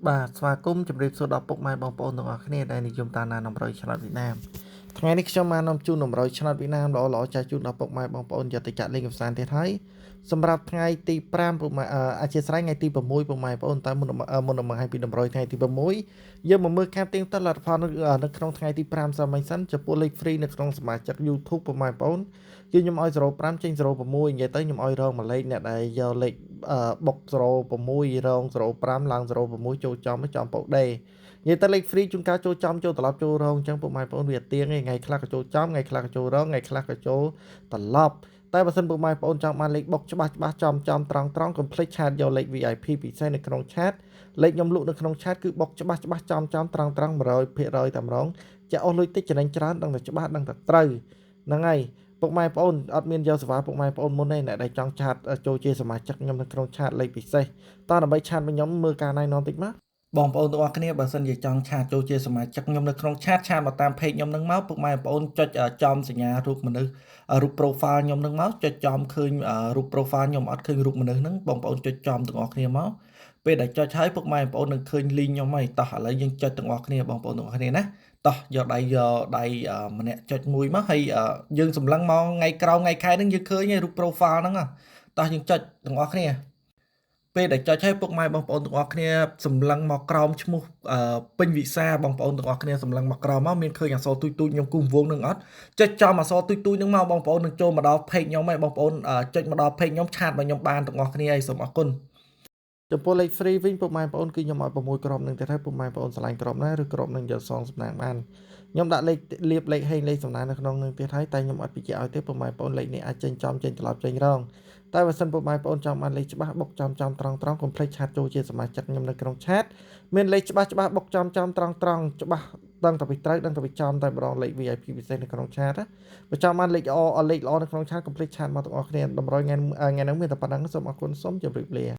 បាទស្វាគមន៍ជម្រាបសួរដល់ពុកម៉ែបងប្អូនទាំងអស់គ្នាដែលនិយមតាមដានដំរីឆ្នោតវៀតណាមថ្ងៃនេះខ្ញុំបាននាំជូនដំរីឆ្នោតវៀតណាមល្អៗចែកជូនដល់ពុកម៉ែបងប្អូនយកទៅចាក់លេងកម្សាន្តទៀតហើយសម្រាប់ថ្ងៃទី5ពុកម៉ែអធិស្ឋានថ្ងៃទី6ពុកម៉ែបងប្អូនតែមុននឹងបង្ហាញពីដំរីថ្ងៃទី6យើងមកមើលការទៀងទាត់លទ្ធផលនៅក្នុងថ្ងៃទី5សាមញ្ញសិនចំពោះលេខ free នៅក្នុងសមាជិក YouTube ពុកម៉ែបងប្អូនគឺខ្ញុំឲ្យ05ចេញ06និយាយទៅខ្ញុំឲ្យរងមួយលេខអ្នកដែលយកលេខបុក06រង05ឡើង06ចូលចំពុកដេនិយាយទៅលេខ free ជួនកាលចូលចំចូលត្រឡប់ចូលរងអញ្ចឹងពុកម៉ែបងប្អូនវាទៀងថ្ងៃខ្លះក៏ចូលចំថ្ងៃខ្លះក៏ចូលរងថ្ងៃខ្លះក៏ចូលត្រឡប់តែបើសិនពុកម៉ែបងប្អូនចង់បានលេខបុកច្បាស់ចំត្រង់កុំភ្លេចឆាតយកលេខ VIP ពិសេសនៅក្នុងឆាតលេខខ្ញុំលក់នៅក្នុងឆាតគឺបុកច្បាស់ចំត្រង់100%តែម្ដងចាក់អស់លុយតិចចំណេញច្រើនដឹងតែច្បាស់ដឹងតែត្រូវហ្នឹងហើយពុកម៉ែបងប្អូនអត់មានយកសេវាពុកម៉ែបងប្អូនមុនទេអ្នកដែលចង់ឆាតចូលជាសមាជិកខ្ញុំនៅក្នុងឆាតលេខពិសេសតោះដើម្បីឆាតvớiខ្ញុំមើលការណែនាំតិចមកបងប្អូនទាំងអស់គ្នាបើសិនជាចង់ឆាតចូលជាសមាជិកខ្ញុំនៅក្នុងឆាតមកតាម page ខ្ញុំនឹងមកពុកម៉ែបងប្អូនចុចចំសញ្ញារូបមនុស្សរូប profile ខ្ញុំនឹងមកចុចចំឃើញរូប profile ខ្ញុំអត់ឃើញរូបមនុស្សហ្នឹងបងប្អូនចុចចំទាំងអស់គ្នាមកពេលដែលចុចហើយពុកម៉ែបងប្អូននឹងឃើញ link ខ្ញុំហើយតោះឥឡូវយើងចុចទាំងអស់គ្នាបងប្អូនទាំងអស់គ្នាណាតោះយកដៃម្នាក់ចុចមួយមកហើយយើងសម្លឹងមកថ្ងៃក្រោយថ្ងៃខែហ្នឹងយើងឃើញហើយរូប profile ហ្នឹងតោះយើងចុចទាំងអស់គ្នាពេលដែលចុចឲ្យពុកម៉ែបងប្អូនទាំងអស់គ្នាសម្លឹងមកក្រោមឈ្មោះពេញវិសាបងប្អូនទាំងអស់គ្នាសម្លឹងមកក្រោមមកមានឃើញអក្សរទូចខ្ញុំគូវងនឹងអត់ចុចចំអក្សរទូចនឹងមកបងប្អូននឹងចូលមកដល់ page ខ្ញុំហើយបងប្អូនចុចមកដល់ page ខ្ញុំឆាតមកខ្ញុំបានទាំងអស់គ្នាហើយសូមអរគុណចំពោះលេខ free វិញពុកម៉ែបងប្អូនគឺខ្ញុំឲ្យ6ក្រុមនឹងទៀតហើយពុកម៉ែបងប្អូនឆ្លាញ់ក្រុមណាឬក្រុមនឹងយកសងសំណាងបានខ្ញុំដាក់លេខលៀបលេខហេងលេខសំណាងនៅក្នុងនឹងទៀតហើយតែខ្ញុំអត់បញ្ជាក់ឲ្យទេពុកម៉ែបងប្អូនលេខនេះអាចចេញចំចេញត្រឡប់ចេញរងតែបើសិនពុកម៉ែបងប្អូនចង់បានលេខច្បាស់បុកចំត្រង់កុំភ្លេចឆាតចូលជាសមាជិកខ្ញុំនៅក្នុងឆាតមានលេខច្បាស់បុកចំត្រង់ច្បាស់ដឹងតែពីត្រូវដឹងតែពីចំតែម្ដងលេខ VIP ពិសេសនៅក្នុងឆាតបើចង់បានលេខល្អនៅក្នុងឆាតកុំភ្លេចឆាតមកទាំងអស់គ្នាតម្រុយថ្ងៃនេះមានតែប៉ុណ្្នឹងសូមអរគុណសូមជម្រាបលា